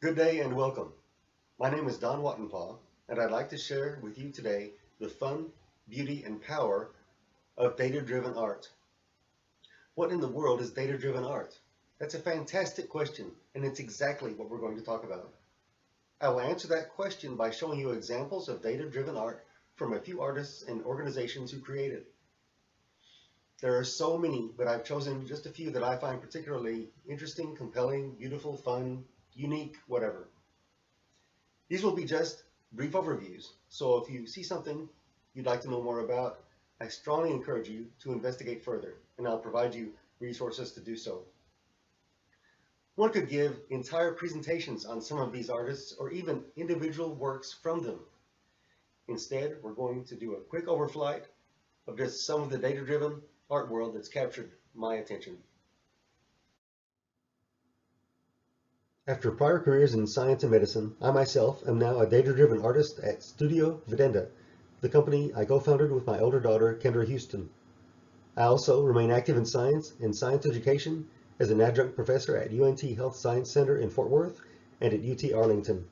Good day and welcome. My name is Don Wattenpaugh, and I'd like to share with you today the fun, beauty, and power of data-driven art. What in the world is data-driven art? That's a fantastic question, and it's exactly what we're going to talk about. I will answer that question by showing you examples of data-driven art from a few artists and organizations who create it. There are so many, but I've chosen just a few that I find particularly interesting, compelling, beautiful, fun, unique, whatever. These will be just brief overviews, so if you see something you'd like to know more about, I strongly encourage you to investigate further, and I'll provide you resources to do so. One could give entire presentations on some of these artists or even individual works from them. Instead, we're going to do a quick overflight of just some of the data-driven art world that's captured my attention. After prior careers in science and medicine, I myself am now a data-driven artist at Studio Videnda, the company I co-founded with my older daughter, Kendra Houston. I also remain active in science and science education as an adjunct professor at UNT Health Science Center in Fort Worth and at UT Arlington.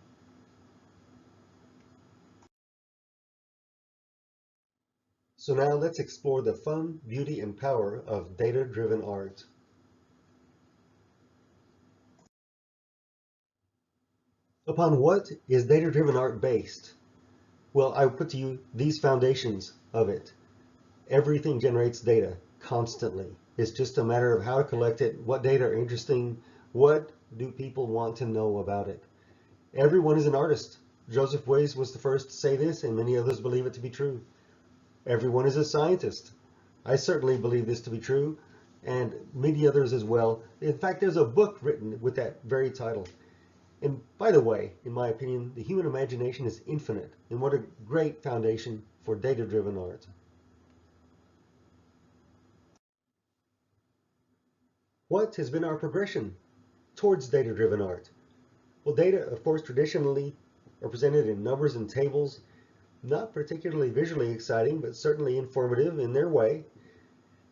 So now let's explore the fun, beauty, and power of data-driven art. Upon what is data-driven art based? Well, I put to you these foundations of it. Everything generates data constantly. It's just a matter of how to collect it, what data are interesting, what do people want to know about it. Everyone is an artist. Joseph Beuys was the first to say this, and many others believe it to be true. Everyone is a scientist. I certainly believe this to be true, and many others as well. In fact, there's a book written with that very title. And by the way, in my opinion, the human imagination is infinite, and what a great foundation for data-driven art. What has been our progression towards data-driven art? Well, data, of course, traditionally are presented in numbers and tables, not particularly visually exciting, but certainly informative in their way.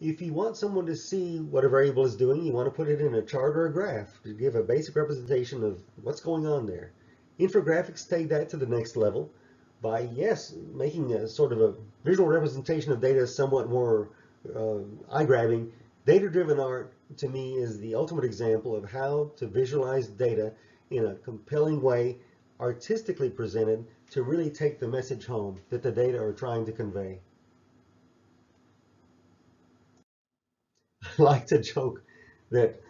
If you want someone to see what a variable is doing, you want to put it in a chart or a graph to give a basic representation of what's going on there. Infographics take that to the next level by, yes, making a sort of a visual representation of data somewhat more eye-grabbing. Data-driven art, to me, is the ultimate example of how to visualize data in a compelling way, artistically presented, to really take the message home that the data are trying to convey. I like to joke that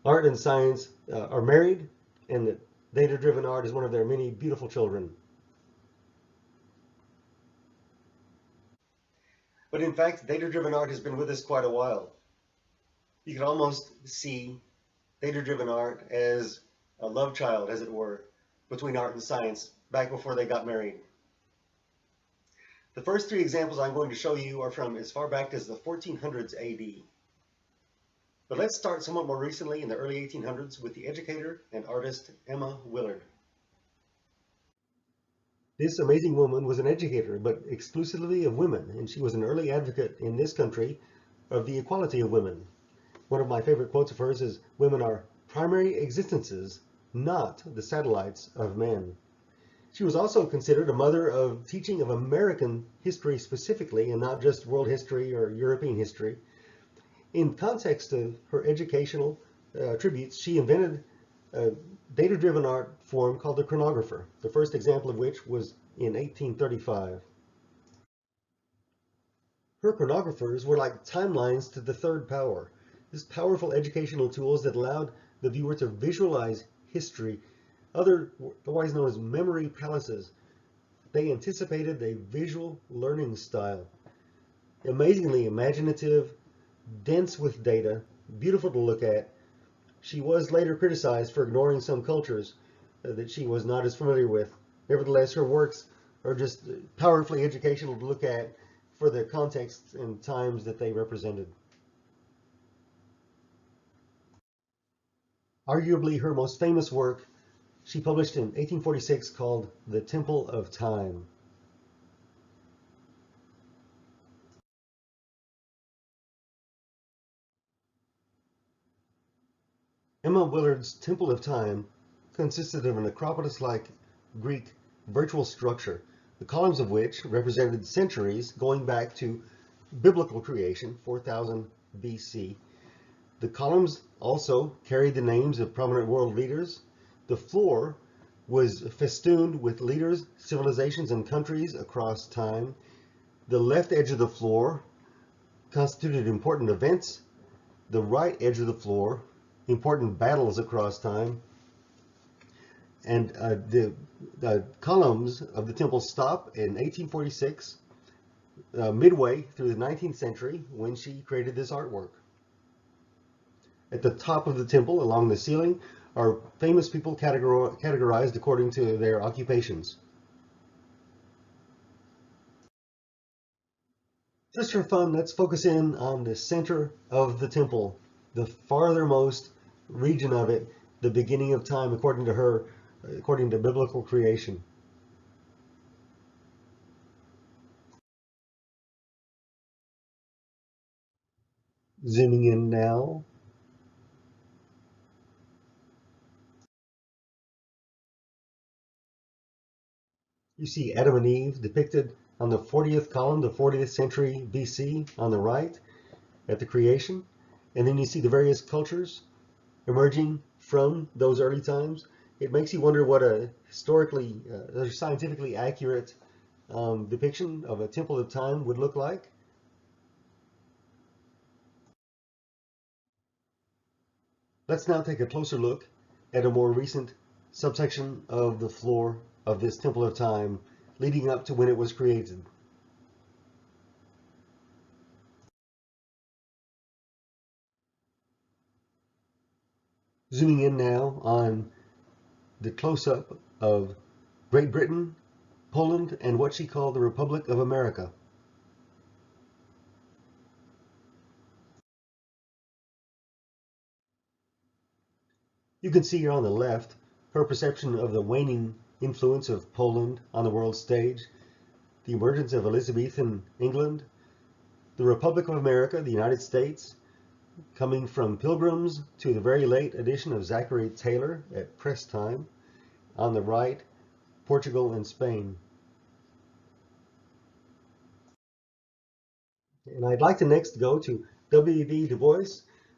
art and science are married and that data-driven art is one of their many beautiful children. But in fact, data-driven art has been with us quite a while. You can almost see data-driven art as a love child, as it were, between art and science back before they got married. The first three examples I'm going to show you are from as far back as the 1400s AD. But let's start somewhat more recently in the early 1800s with the educator and artist Emma Willard. This amazing woman was an educator, but exclusively of women, and she was an early advocate in this country of the equality of women. One of my favorite quotes of hers is, "Women are primary existences, not the satellites of men." She was also considered a mother of teaching of American history specifically, and not just world history or European history. In context of her educational attributes, she invented a data-driven art form called the chronographer, the first example of which was in 1835. Her chronographers were like timelines to the third power, these powerful educational tools that allowed the viewer to visualize history, otherwise known as memory palaces. They anticipated a visual learning style. Amazingly imaginative, dense with data, beautiful to look at. She was later criticized for ignoring some cultures that she was not as familiar with. Nevertheless, her works are just powerfully educational to look at for the contexts and times that they represented. Arguably her most famous work, she published in 1846 called The Temple of Time. Emma Willard's Temple of Time consisted of an Acropolis-like Greek virtual structure, the columns of which represented centuries going back to biblical creation, 4000 BC. The columns also carried the names of prominent world leaders. The floor was festooned with leaders, civilizations, and countries across time. The left edge of the floor constituted important events. The right edge of the floor, important battles across time. And the columns of the temple stop in 1846, midway through the 19th century, when she created this artwork. At the top of the temple, along the ceiling, are famous people categorized according to their occupations. Just for fun, let's focus in on the center of the temple, the farthermost region of it, the beginning of time, according to her, according to biblical creation. Zooming in now. You see Adam and Eve depicted on the 40th column, the 40th century BC on the right at the creation. And then you see the various cultures emerging from those early times. It makes you wonder what a historically, scientifically accurate depiction of a temple of time would look like. Let's now take a closer look at a more recent subsection of the floor of this temple of time leading up to when it was created. Zooming in now on the close-up of Great Britain, Poland, and what she called the Republic of America. You can see here on the left her perception of the waning influence of Poland on the world stage, the emergence of Elizabethan England, the Republic of America, the United States, coming from Pilgrims to the very late edition of Zachary Taylor at press time. On the right, Portugal and Spain. And I'd like to next go to W.E.B. Du Bois,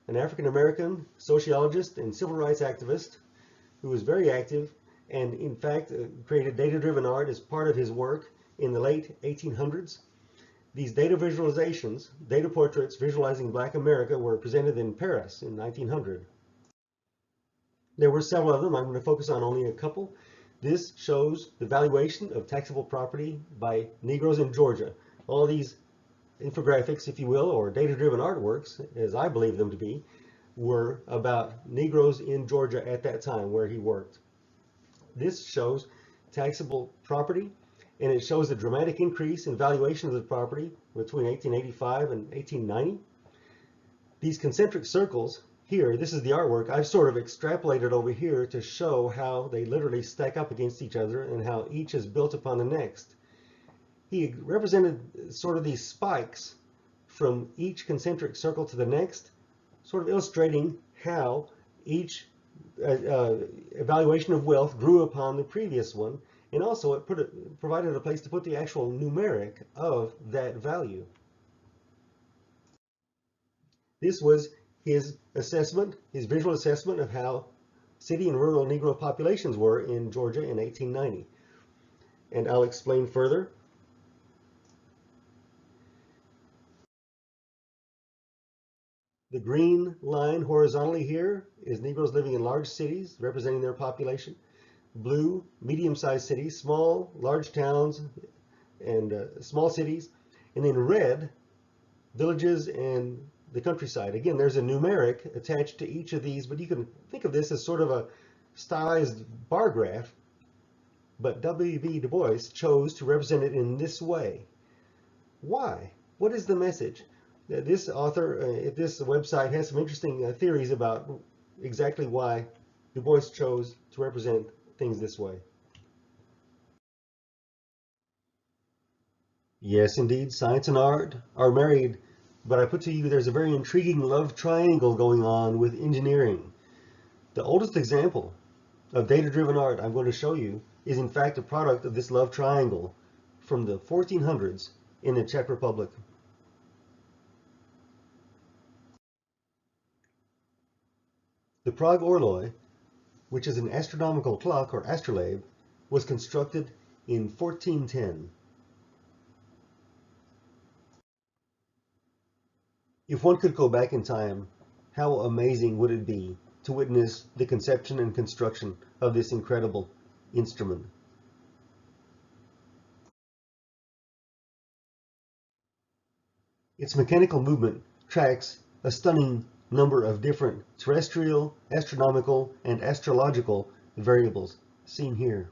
an African-American sociologist and civil rights activist who was very active and in fact created data-driven art as part of his work in the late 1800s. These data visualizations, data portraits visualizing Black America, were presented in Paris in 1900. There were several of them. I'm going to focus on only a couple. This shows the valuation of taxable property by Negroes in Georgia. All these infographics, if you will, or data-driven artworks, as I believe them to be, were about Negroes in Georgia at that time where he worked. This shows taxable property, and it shows the dramatic increase in valuation of the property between 1885 and 1890. These concentric circles here, this is the artwork, I've sort of extrapolated over here to show how they literally stack up against each other and how each is built upon the next. He represented sort of these spikes from each concentric circle to the next, sort of illustrating how each evaluation of wealth grew upon the previous one, and also it provided a place to put the actual numeric of that value. This was his assessment, his visual assessment of how city and rural Negro populations were in Georgia in 1890. And I'll explain further. The green line horizontally here is Negroes living in large cities, representing their population. Blue, medium-sized cities, small, large towns, and small cities. And then red, villages and the countryside. Again, there's a numeric attached to each of these, but you can think of this as sort of a stylized bar graph. But W.B. Du Bois chose to represent it in this way. Why? What is the message? This author at this website has some interesting theories about exactly why Du Bois chose to represent things this way. Yes, indeed, science and art are married, but I put to you there's a very intriguing love triangle going on with engineering. The oldest example of data-driven art I'm going to show you is in fact a product of this love triangle from the 1400s in the Czech Republic. The Prague Orloj, which is an astronomical clock or astrolabe, was constructed in 1410. If one could go back in time, how amazing would it be to witness the conception and construction of this incredible instrument. Its mechanical movement tracks a stunning number of different terrestrial, astronomical, and astrological variables, seen here.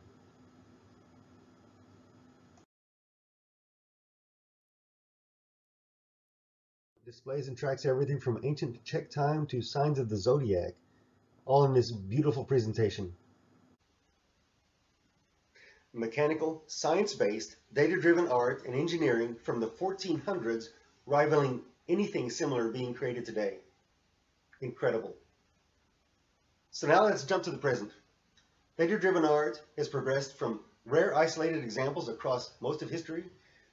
It displays and tracks everything from ancient Czech time to signs of the zodiac, all in this beautiful presentation. Mechanical, science-based, data-driven art and engineering from the 1400s, rivaling anything similar being created today. Incredible. So now let's jump to the present. Data-driven art has progressed from rare isolated examples across most of history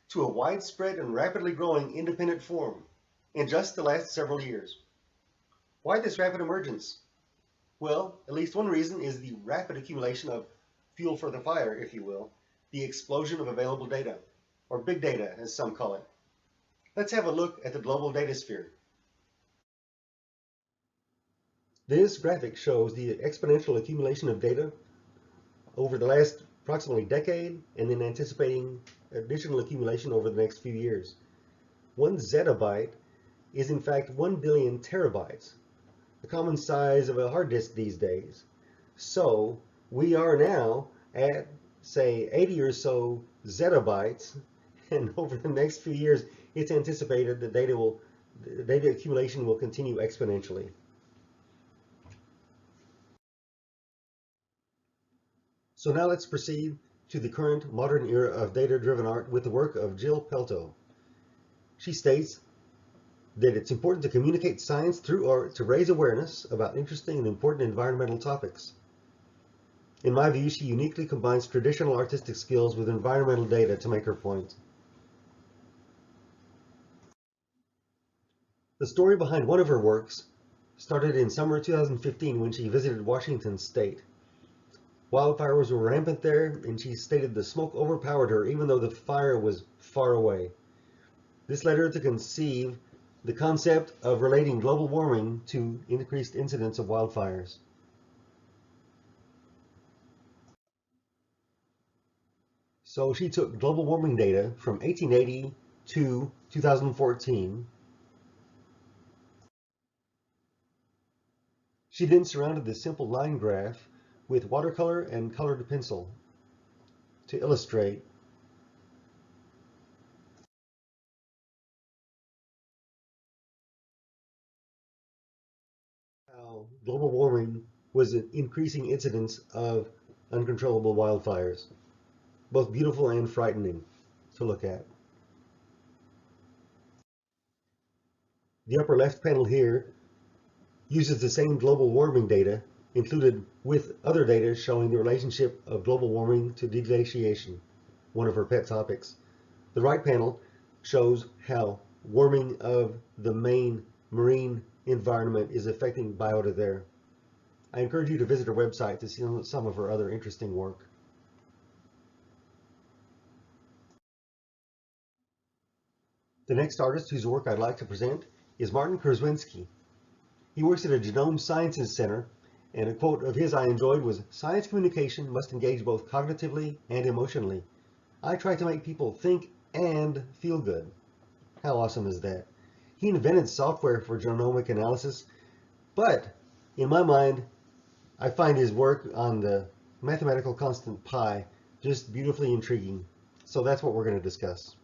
to a widespread and rapidly growing independent form in just the last several years. Why this rapid emergence? Well, at least one reason is the rapid accumulation of fuel for the fire, if you will, the explosion of available data, or big data as some call it. Let's have a look at the global data sphere. This graphic shows the exponential accumulation of data over the last approximately decade, and then anticipating additional accumulation over the next few years. 1 zettabyte is in fact 1 billion terabytes, the common size of a hard disk these days. So we are now at, say, 80 or so zettabytes, and over the next few years, it's anticipated that data accumulation will continue exponentially. So now let's proceed to the current modern era of data-driven art with the work of Jill Pelto. She states that it's important to communicate science through art to raise awareness about interesting and important environmental topics. In my view, she uniquely combines traditional artistic skills with environmental data to make her point. The story behind one of her works started in summer 2015 when she visited Washington State. Wildfires were rampant there, and she stated the smoke overpowered her even though the fire was far away. This led her to conceive the concept of relating global warming to increased incidence of wildfires. So she took global warming data from 1880 to 2014. She then surrounded this simple line graph with watercolor and colored pencil to illustrate how global warming was an increasing incidence of uncontrollable wildfires, both beautiful and frightening to look at. The upper left panel here uses the same global warming data included with other data showing the relationship of global warming to deglaciation, one of her pet topics. The right panel shows how warming of the main marine environment is affecting biota there. I encourage you to visit her website to see some of her other interesting work. The next artist whose work I'd like to present is Martin Kraswinski. He works at a Genome Sciences Center, and a quote of his I enjoyed was, "Science communication must engage both cognitively and emotionally. I try to make people think and feel good." How awesome is that? He invented software for genomic analysis, but in my mind, I find his work on the mathematical constant pi just beautifully intriguing. So that's what we're going to discuss.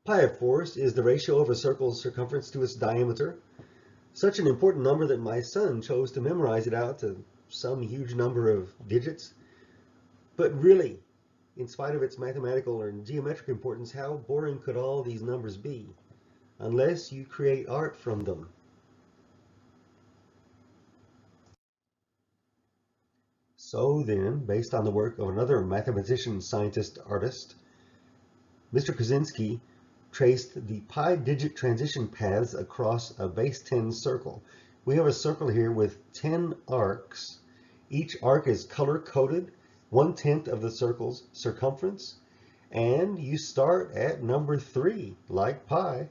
Pi, of course, is the ratio of a circle's circumference to its diameter. Such an important number that my son chose to memorize it out to some huge number of digits. But really, in spite of its mathematical or geometric importance, how boring could all these numbers be unless you create art from them? So then, based on the work of another mathematician, scientist, artist, Mr. Kaczynski traced the pi digit transition paths across a base 10 circle. We have a circle here with 10 arcs. Each arc is color coded, 1/10 of the circle's circumference, and you start at number 3, like pi,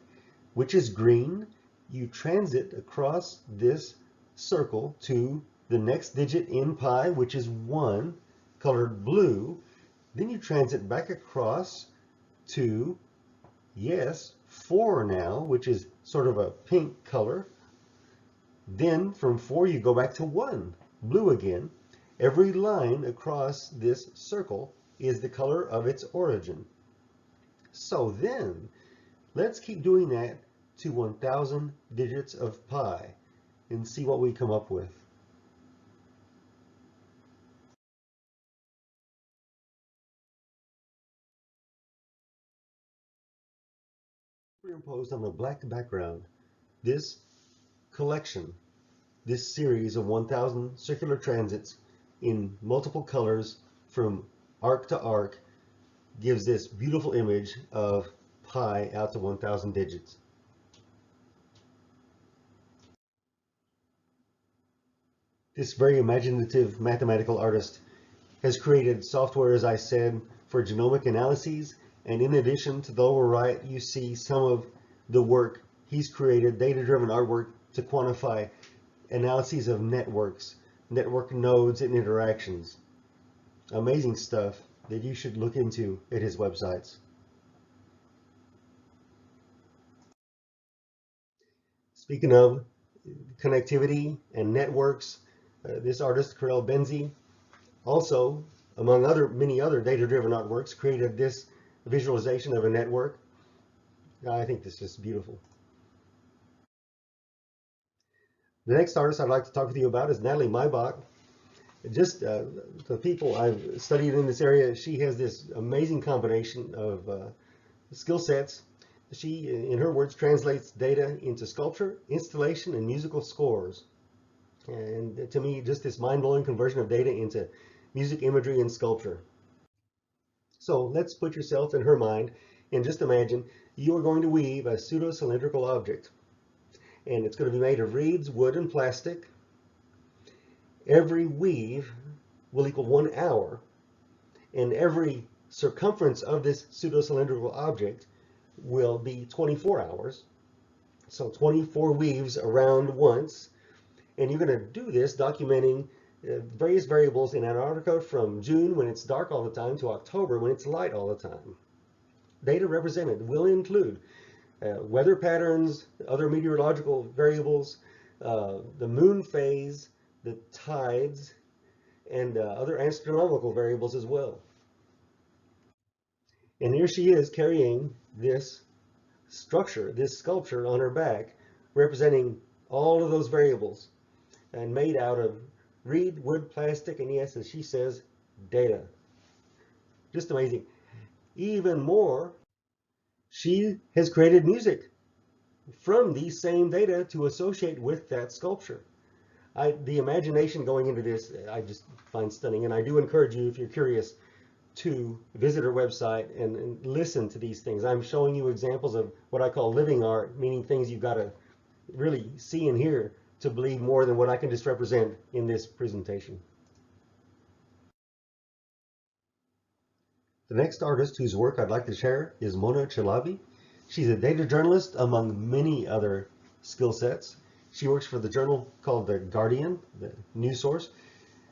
which is green. You transit across this circle to the next digit in pi, which is 1, colored blue. Then you transit back across to, yes, 4 now, which is sort of a pink color. Then from 4 you go back to 1, blue again. Every line across this circle is the color of its origin. So then, let's keep doing that to 1,000 digits of pi and see what we come up with. Superimposed on a black background, this collection, this series of 1,000 circular transits in multiple colors from arc to arc gives this beautiful image of pi out to 1,000 digits. This very imaginative mathematical artist has created software, as I said, for genomic analyses, and in addition to the lower right, you see some of the work he's created, data-driven artwork to quantify analyses of networks, network nodes, and interactions. Amazing stuff that you should look into at his websites. Speaking of connectivity and networks, this artist, Karel Benzi, also, among many other data-driven artworks, created this visualization of a network. I think this is beautiful. The next artist I'd like to talk with you about is Natalie Maibach. Just the people I've studied in this area, she has this amazing combination of skill sets. She, in her words, translates data into sculpture, installation, and musical scores. And to me, just this mind-blowing conversion of data into music, imagery, and sculpture. So let's put yourself in her mind and just imagine you are going to weave a pseudo-cylindrical object. And it's going to be made of reeds, wood, and plastic. Every weave will equal 1 hour, and every circumference of this pseudo-cylindrical object will be 24 hours. So 24 weaves around once, and you're going to do this documenting various variables in Antarctica from June when it's dark all the time to October when it's light all the time. Data represented will include weather patterns, other meteorological variables, the moon phase, the tides, and other astronomical variables as well. And here she is carrying this structure, this sculpture on her back, representing all of those variables and made out of reed, wood, plastic, and yes, as she says, data. Just amazing. Even more, she has created music from these same data to associate with that sculpture. The imagination going into this, I just find stunning, and I do encourage you, if you're curious, to visit her website and listen to these things. I'm showing you examples of what I call living art, meaning things you've got to really see and hear to believe more than what I can just represent in this presentation. The next artist whose work I'd like to share is Mona Chalabi. She's a data journalist among many other skill sets. She works for the journal called The Guardian, the news source.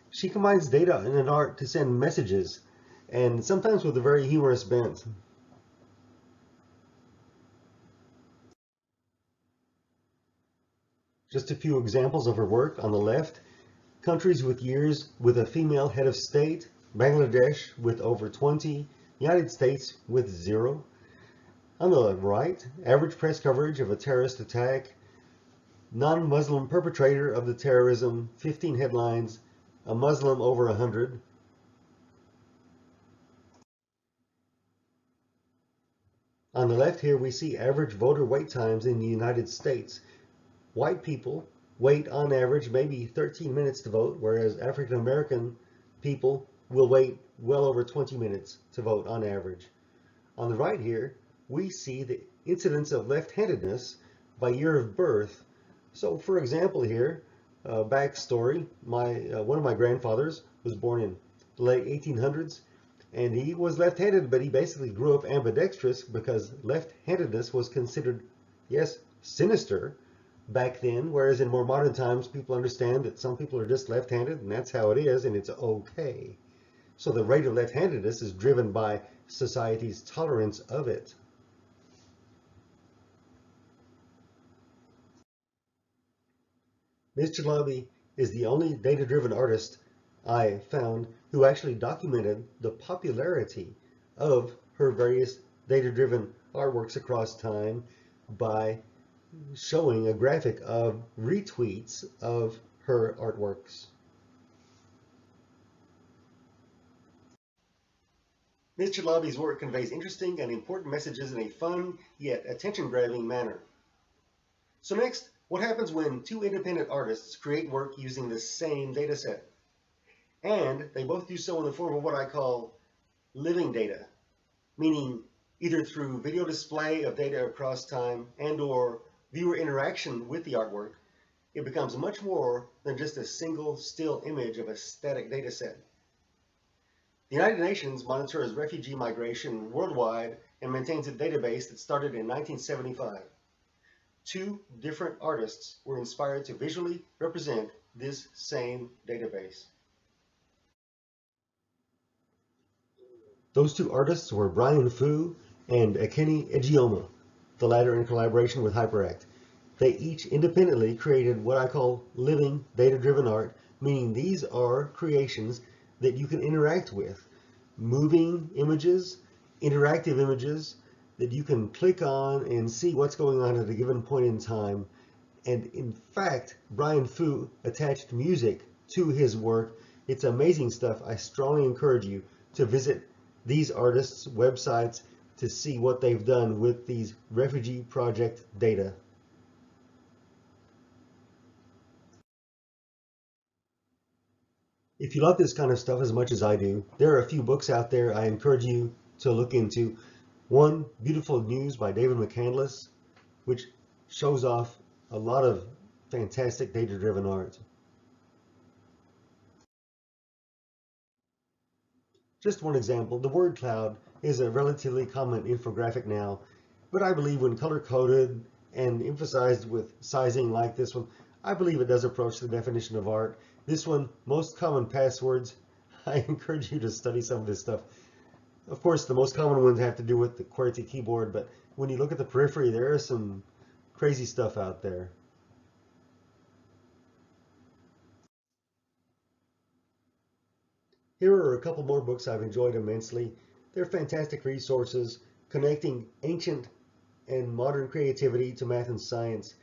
She combines data and an art to send messages, and sometimes with a very humorous bent. Just a few examples of her work on the left. Countries with years with a female head of state, Bangladesh with over 20, United States with 0. On the right, average press coverage of a terrorist attack, non-Muslim perpetrator of the terrorism, 15 headlines, a Muslim over 100. On the left here we see average voter wait times in the United States. White people wait on average maybe 13 minutes to vote, whereas African American people will wait well over 20 minutes to vote on average. On the right here, we see the incidence of left-handedness by year of birth. So for example here, backstory, one of my grandfathers was born in the late 1800s, and he was left-handed, but he basically grew up ambidextrous because left-handedness was considered, yes, sinister back then, whereas in more modern times people understand that some people are just left-handed and that's how it is and it's okay. So the rate of left-handedness is driven by society's tolerance of it. Mr. Lobby is the only data-driven artist I found who actually documented the popularity of her various data-driven artworks across time by showing a graphic of retweets of her artworks. Mr. Lobby's work conveys interesting and important messages in a fun yet attention-grabbing manner. So next, what happens when two independent artists create work using the same data set? And they both do so in the form of what I call living data, meaning either through video display of data across time and or viewer interaction with the artwork, it becomes much more than just a single still image of a static data set. The United Nations monitors refugee migration worldwide and maintains a database that started in 1975. Two different artists were inspired to visually represent this same database. Those two artists were Brian Fu and Ekene Ejioma, the latter in collaboration with HyperAct. They each independently created what I call living data-driven art, meaning these are creations that you can interact with. Moving images, interactive images that you can click on and see what's going on at a given point in time. And in fact, Brian Fu attached music to his work. It's amazing stuff. I strongly encourage you to visit these artists' websites to see what they've done with these refugee project data. If you love this kind of stuff as much as I do, there are a few books out there I encourage you to look into. One, Beautiful News by David McCandless, which shows off a lot of fantastic data-driven art. Just one example, the word cloud is a relatively common infographic now, but I believe when color-coded and emphasized with sizing like this one, I believe it does approach the definition of art. This one, most common passwords, I encourage you to study some of this stuff. Of course, the most common ones have to do with the QWERTY keyboard, but when you look at the periphery, there is some crazy stuff out there. Here are a couple more books I've enjoyed immensely. They're fantastic resources connecting ancient and modern creativity to math and science.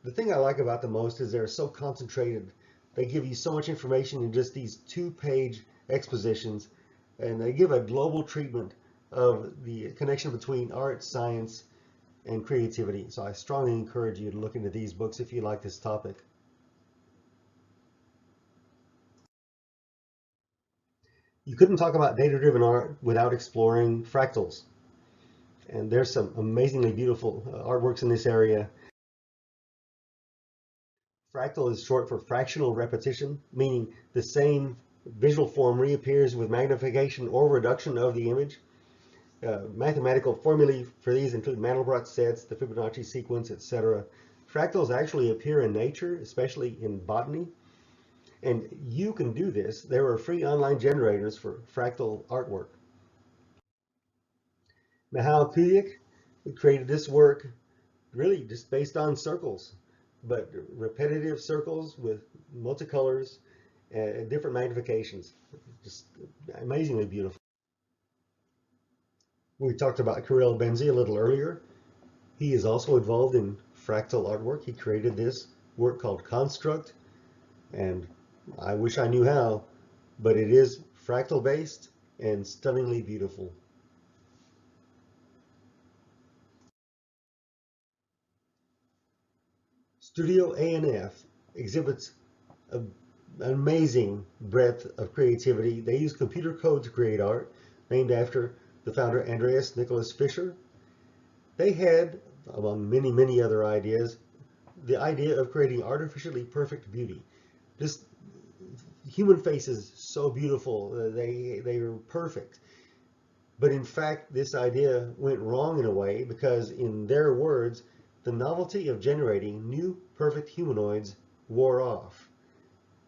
The thing I like about them most is they're so concentrated. They give you so much information in just these two-page expositions, and they give a global treatment of the connection between art, science, and creativity. So I strongly encourage you to look into these books if you like this topic. You couldn't talk about data-driven art without exploring fractals. And there's some amazingly beautiful artworks in this area. Fractal is short for fractional repetition, meaning the same visual form reappears with magnification or reduction of the image. Mathematical formulae for these include Mandelbrot sets, the Fibonacci sequence, etc. Fractals actually appear in nature, especially in botany. And you can do this. There are free online generators for fractal artwork. Michał Kulik created this work really just based on circles, but repetitive circles with multicolors and different magnifications. Just amazingly beautiful. We talked about Karel Benzi a little earlier. He is also involved in fractal artwork. He created this work called Construct, and I wish I knew how, but it is fractal based and stunningly beautiful. Studio A&F exhibits a an amazing breadth of creativity. They used computer code to create art, named after the founder Andreas Nicholas Fischer. They had, among many, many other ideas, the idea of creating artificially perfect beauty. This human face is so beautiful, they are perfect. But in fact, this idea went wrong in a way because, in their words, the novelty of generating new perfect humanoids wore off.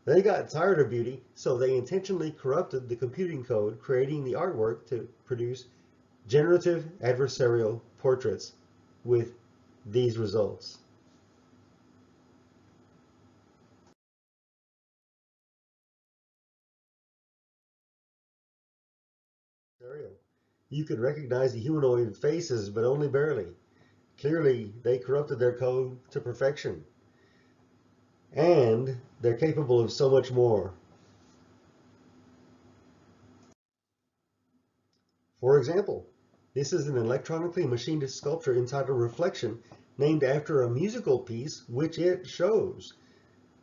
They got tired of beauty, so they intentionally corrupted the computing code, creating the artwork to produce generative adversarial portraits with these results. You could recognize the humanoid faces, but only barely. Clearly, they corrupted their code to perfection. And they're capable of so much more. For example, this is an electronically machined sculpture entitled Reflection, named after a musical piece which it shows.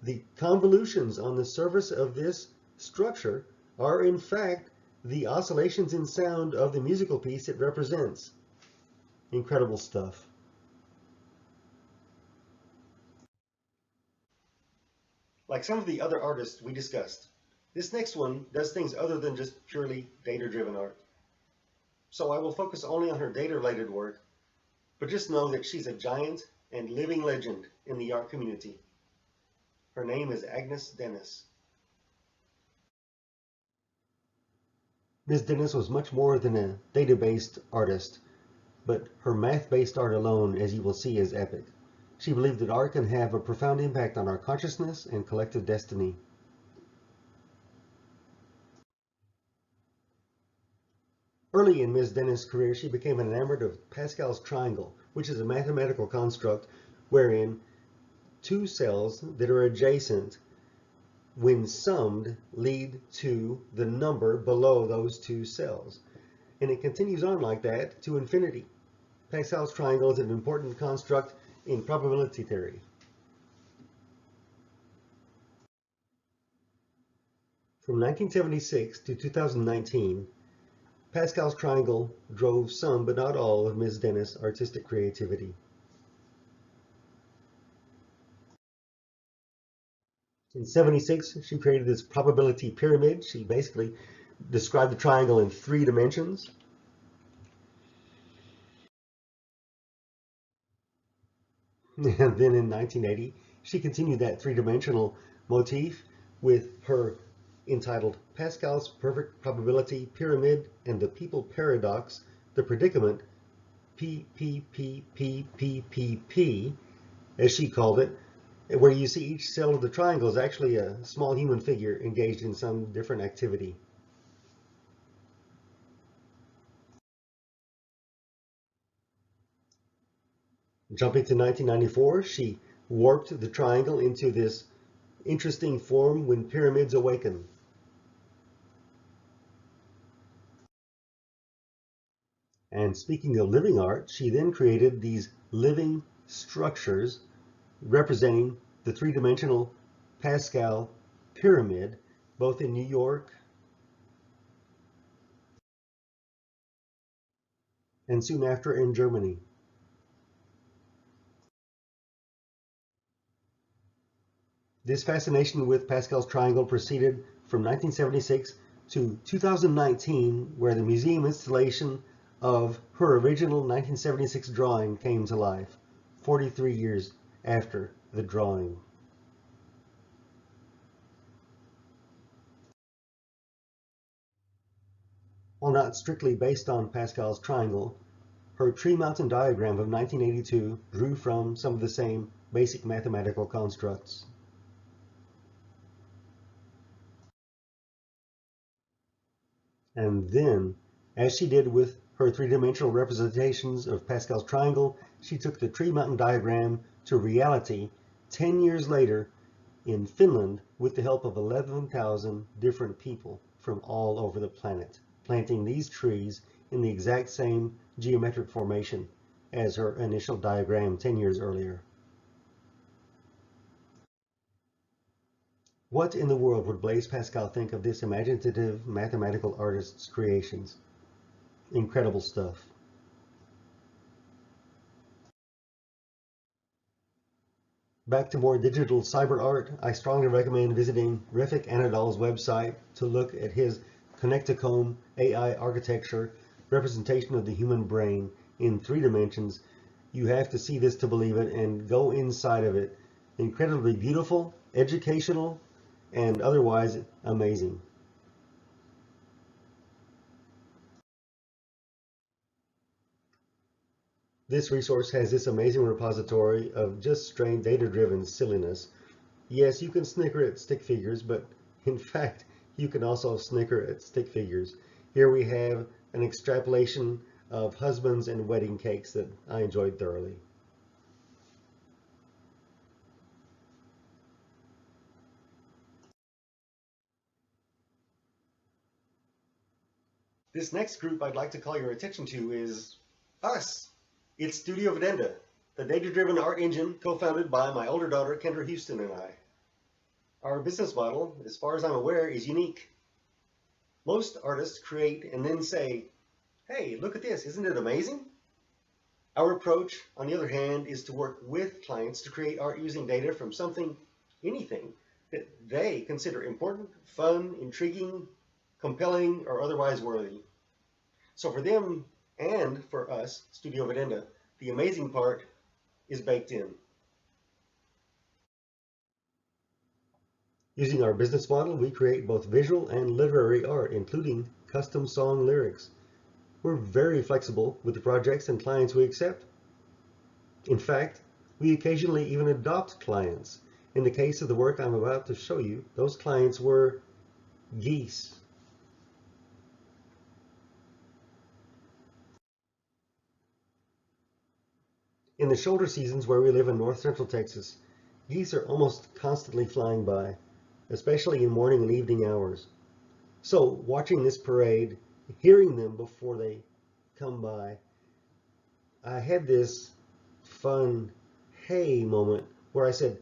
The convolutions on the surface of this structure are in fact the oscillations in sound of the musical piece it represents. Incredible stuff. Like some of the other artists we discussed, this next one does things other than just purely data-driven art. So I will focus only on her data-related work, but just know that she's a giant and living legend in the art community. Her name is Agnes Dennis. Ms. Dennis was much more than a data-based artist, but her math-based art alone, as you will see, is epic. She believed that art can have a profound impact on our consciousness and collective destiny. Early in Ms. Dennis' career, she became enamored of Pascal's triangle, which is a mathematical construct wherein two cells that are adjacent, when summed, lead to the number below those two cells. And it continues on like that to infinity. Pascal's triangle is an important construct in probability theory. From 1976 to 2019, Pascal's triangle drove some, but not all, of Ms. Dennis' artistic creativity. In 76, she created this probability pyramid. She basically described the triangle in 3 dimensions. And then in 1980, she continued that 3-dimensional motif with her entitled Pascal's Perfect Probability Pyramid and the People Paradox, the Predicament, PPPPPPP, as she called it, where you see each cell of the triangle is actually a small human figure engaged in some different activity. Jumping to 1994, she warped the triangle into this interesting form when pyramids awaken. And speaking of living art, she then created these living structures representing the 3-dimensional Pascal pyramid, both in New York and soon after in Germany. This fascination with Pascal's triangle proceeded from 1976 to 2019, where the museum installation of her original 1976 drawing came to life, 43 years after the drawing. While not strictly based on Pascal's triangle, her tree mountain diagram of 1982 drew from some of the same basic mathematical constructs. And then, as she did with her 3-dimensional representations of Pascal's triangle, she took the tree mountain diagram to reality 10 years later in Finland with the help of 11,000 different people from all over the planet, planting these trees in the exact same geometric formation as her initial diagram 10 years earlier. What in the world would Blaise Pascal think of this imaginative mathematical artist's creations? Incredible stuff. Back to more digital cyber art, I strongly recommend visiting Refik Anadol's website to look at his Connecticome AI architecture representation of the human brain in 3 dimensions. You have to see this to believe it and go inside of it. Incredibly beautiful, educational, and otherwise amazing. This resource has this amazing repository of just straight data-driven silliness. Yes, you can snicker at stick figures, but in fact, you can also snicker at stick figures. Here we have an extrapolation of husbands and wedding cakes that I enjoyed thoroughly. This next group I'd like to call your attention to is us. It's Studio Vedenda, the data-driven art engine co-founded by my older daughter, Kendra Houston, and I. Our business model, as far as I'm aware, is unique. Most artists create and then say, hey, look at this, isn't it amazing? Our approach, on the other hand, is to work with clients to create art using data from something, anything, that they consider important, fun, intriguing, compelling, or otherwise worthy. So for them and for us, Studio Vedenda, the amazing part is baked in. Using our business model, we create both visual and literary art, including custom song lyrics. We're very flexible with the projects and clients we accept. In fact, we occasionally even adopt clients. In the case of the work I'm about to show you, those clients were geese. In the shoulder seasons where we live in north central Texas, geese are almost constantly flying by, especially in morning and evening hours. So watching this parade, hearing them before they come by, I had this fun hey moment where I said,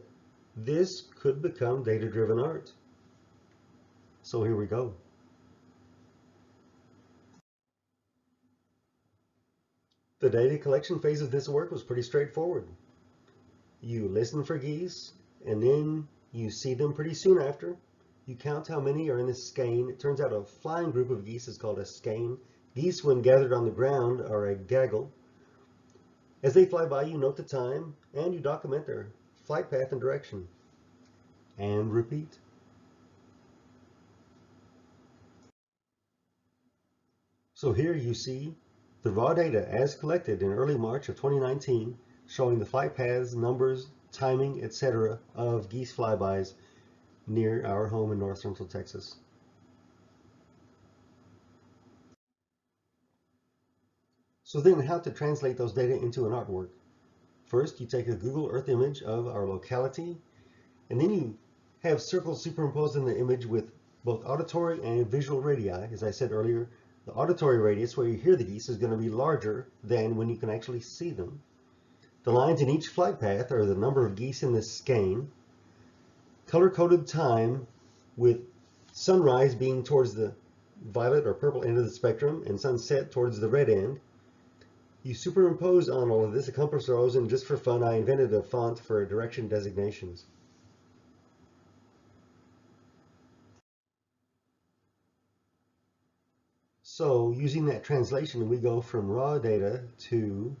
this could become data-driven art. So here we go. The data collection phase of this work was pretty straightforward. You listen for geese, and then you see them pretty soon after. You count how many are in a skein. It turns out a flying group of geese is called a skein. Geese, when gathered on the ground, are a gaggle. As they fly by, you note the time, and you document their flight path and direction. And repeat. So here you see the raw data as collected in early March of 2019, showing the flight paths, numbers, timing, etc. of geese flybys near our home in north central Texas. So then how to translate those data into an artwork? First, you take a Google Earth image of our locality, and then you have circles superimposed in the image with both auditory and visual radii. As I said earlier, the auditory radius where you hear the geese is going to be larger than when you can actually see them. The lines in each flight path are the number of geese in the skein. Color-coded time with sunrise being towards the violet or purple end of the spectrum and sunset towards the red end. You superimpose on all of this a compass rose, and just for fun I invented a font for direction designations. So using that translation, we go from raw data to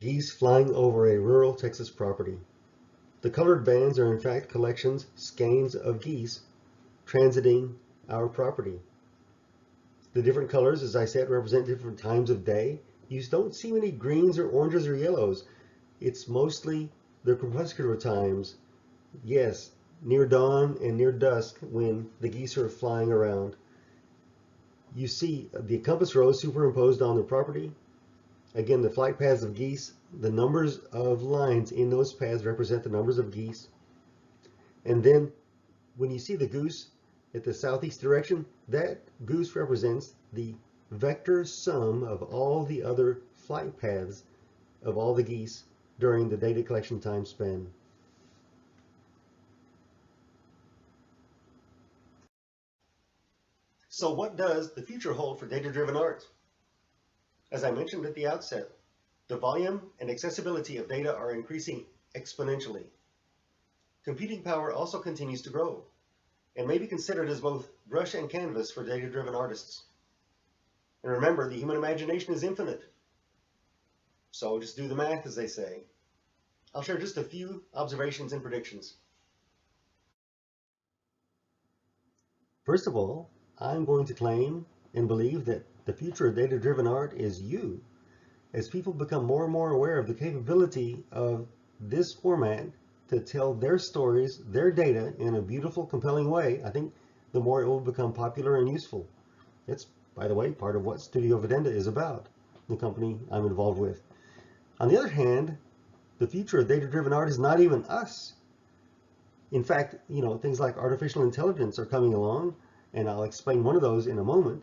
geese flying over a rural Texas property. The colored bands are in fact collections, skeins of geese transiting our property. The different colors, as I said, represent different times of day. You don't see many greens or oranges or yellows. It's mostly the crepuscular times. Yes, near dawn and near dusk when the geese are flying around. You see the compass rose superimposed on the property. Again, the flight paths of geese, the numbers of lines in those paths represent the numbers of geese. And then when you see the goose at the southeast direction, that goose represents the vector sum of all the other flight paths of all the geese during the data collection time span. So what does the future hold for data-driven art? As I mentioned at the outset, the volume and accessibility of data are increasing exponentially. Computing power also continues to grow and may be considered as both brush and canvas for data-driven artists. And remember, the human imagination is infinite. So just do the math, as they say. I'll share just a few observations and predictions. First of all, I'm going to claim and believe that the future of data-driven art is you. As people become more and more aware of the capability of this format to tell their stories, their data in a beautiful, compelling way, I think the more it will become popular and useful. It's, by the way, part of what Studio Videnda is about, the company I'm involved with. On the other hand, the future of data-driven art is not even us. In fact, things like artificial intelligence are coming along, and I'll explain one of those in a moment,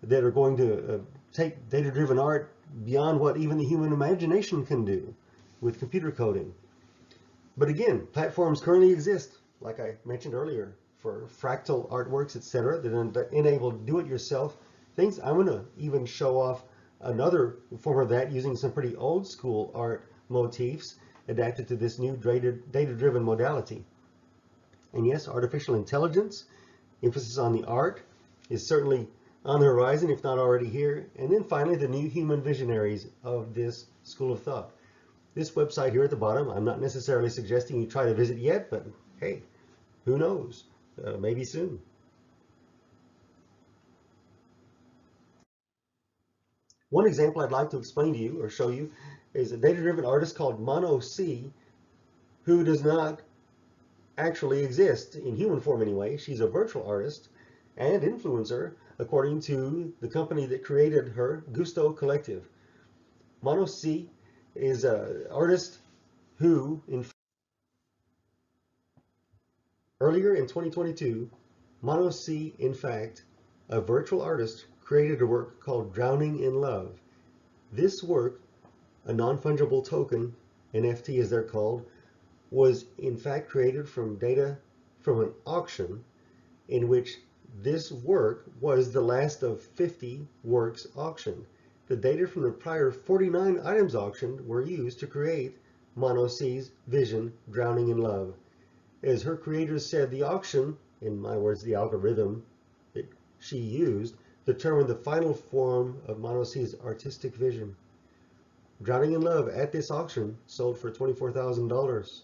that are going to take data-driven art beyond what even the human imagination can do with computer coding. But again, platforms currently exist, like I mentioned earlier, for fractal artworks, etc., that enable do-it-yourself things. I'm going to even show off another form of that using some pretty old school art motifs adapted to this new data-driven modality. And yes, artificial intelligence, emphasis on the art, is certainly on the horizon, if not already here. And then finally, the new human visionaries of this school of thought. This website here at the bottom, I'm not necessarily suggesting you try to visit yet, but hey, who knows? Maybe soon. One example I'd like to explain to you or show you is a data-driven artist called Mono C, who does not actually exist in human form anyway. She's a virtual artist and influencer, according to the company that created her, Gusto Collective. Mono C is an artist who, earlier in 2022, Mono C, in fact, a virtual artist, created a work called Drowning in Love. This work, a non-fungible token, NFT as they're called, was in fact created from data from an auction in which this work was the last of 50 works auctioned. The data from the prior 49 items auctioned were used to create Mono C's vision, Drowning in Love. As her creators said, the auction, in my words, the algorithm that she used, determined the final form of Mono C's artistic vision. Drowning in Love at this auction sold for $24,000.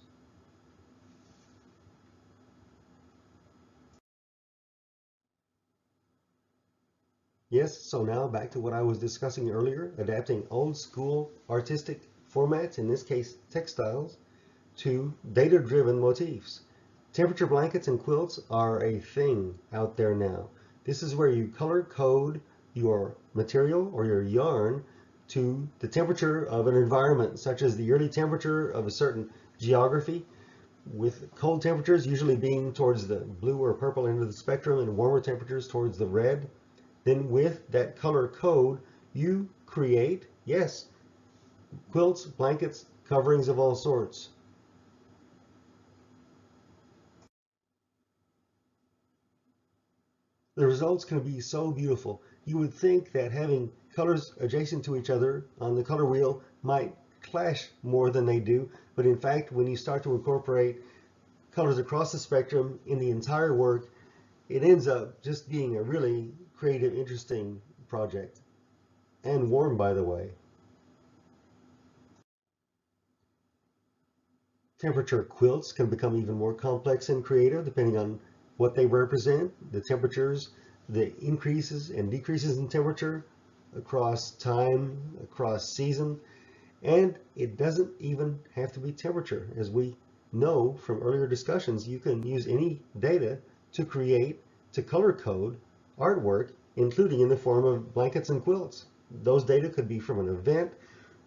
Yes, so now back to what I was discussing earlier, adapting old school artistic formats, in this case textiles, to data-driven motifs. Temperature blankets and quilts are a thing out there now. This is where you color code your material or your yarn to the temperature of an environment, such as the yearly temperature of a certain geography, with cold temperatures usually being towards the blue or purple end of the spectrum and warmer temperatures towards the red. Then with that color code, you create, yes, quilts, blankets, coverings of all sorts. The results can be so beautiful. You would think that having colors adjacent to each other on the color wheel might clash more than they do, but in fact, when you start to incorporate colors across the spectrum in the entire work, it ends up just being a really creative, interesting project. And warm, by the way. Temperature quilts can become even more complex and creative depending on what they represent, the temperatures, the increases and decreases in temperature across time, across season, and it doesn't even have to be temperature. As we know from earlier discussions, you can use any data to create, to color code artwork, including in the form of blankets and quilts. Those data could be from an event,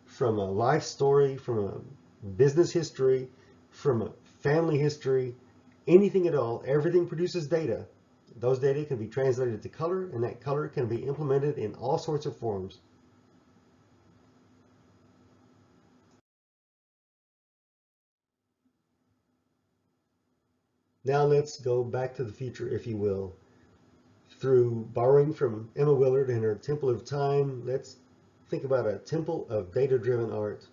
from a life story, from a business history, from a family history, anything at all. Everything produces data. Those data can be translated to color, and that color can be implemented in all sorts of forms. Now let's go back to the future, if you will. Through borrowing from Emma Willard and her Temple of Time, let's think about a temple of data-driven art.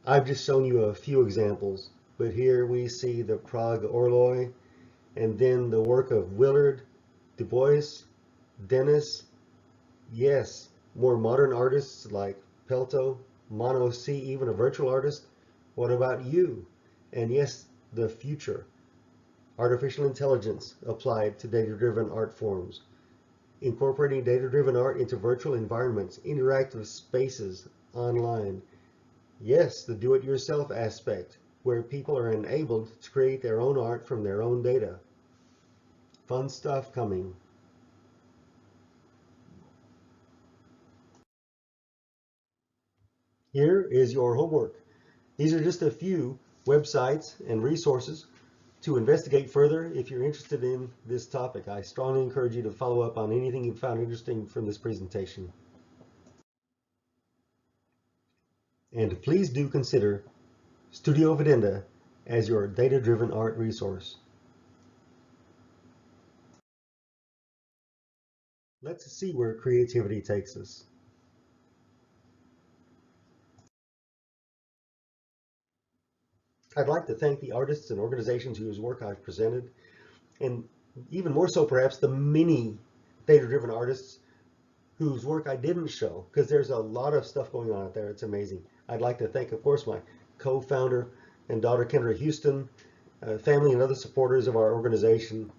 I've just shown you a few examples, but here we see the Prague Orloy, and then the work of Willard, Du Bois, Dennis, yes, more modern artists like Pelto, Mono C, even a virtual artist. What about you? And yes, the future. Artificial intelligence applied to data-driven art forms. Incorporating data-driven art into virtual environments, interactive spaces online. Yes, the do-it-yourself aspect, where people are enabled to create their own art from their own data. Fun stuff coming. Here is your homework. These are just a few websites and resources to investigate further if you're interested in this topic. I strongly encourage you to follow up on anything you found interesting from this presentation. And please do consider Studio Videnda as your data-driven art resource. Let's see where creativity takes us. I'd like to thank the artists and organizations whose work I've presented, and even more so perhaps the many data-driven artists whose work I didn't show, because there's a lot of stuff going on out there. It's amazing. I'd like to thank, of course, my co-founder and daughter Kendra Houston, family and other supporters of our organization,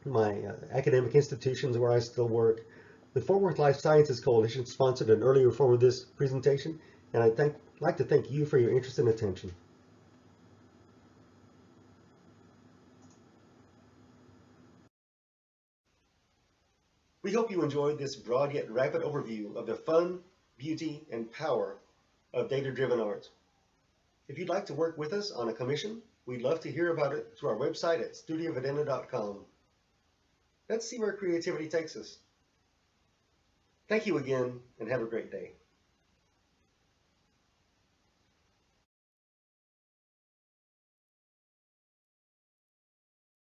my academic institutions where I still work. The Fort Worth Life Sciences Coalition sponsored an earlier form of this presentation, and I'd like to thank you for your interest and attention. We hope you enjoyed this broad yet rapid overview of the fun, beauty, and power of data-driven art. If you'd like to work with us on a commission, we'd love to hear about it through our website at studiovidenda.com. Let's see where creativity takes us. Thank you again, and have a great day.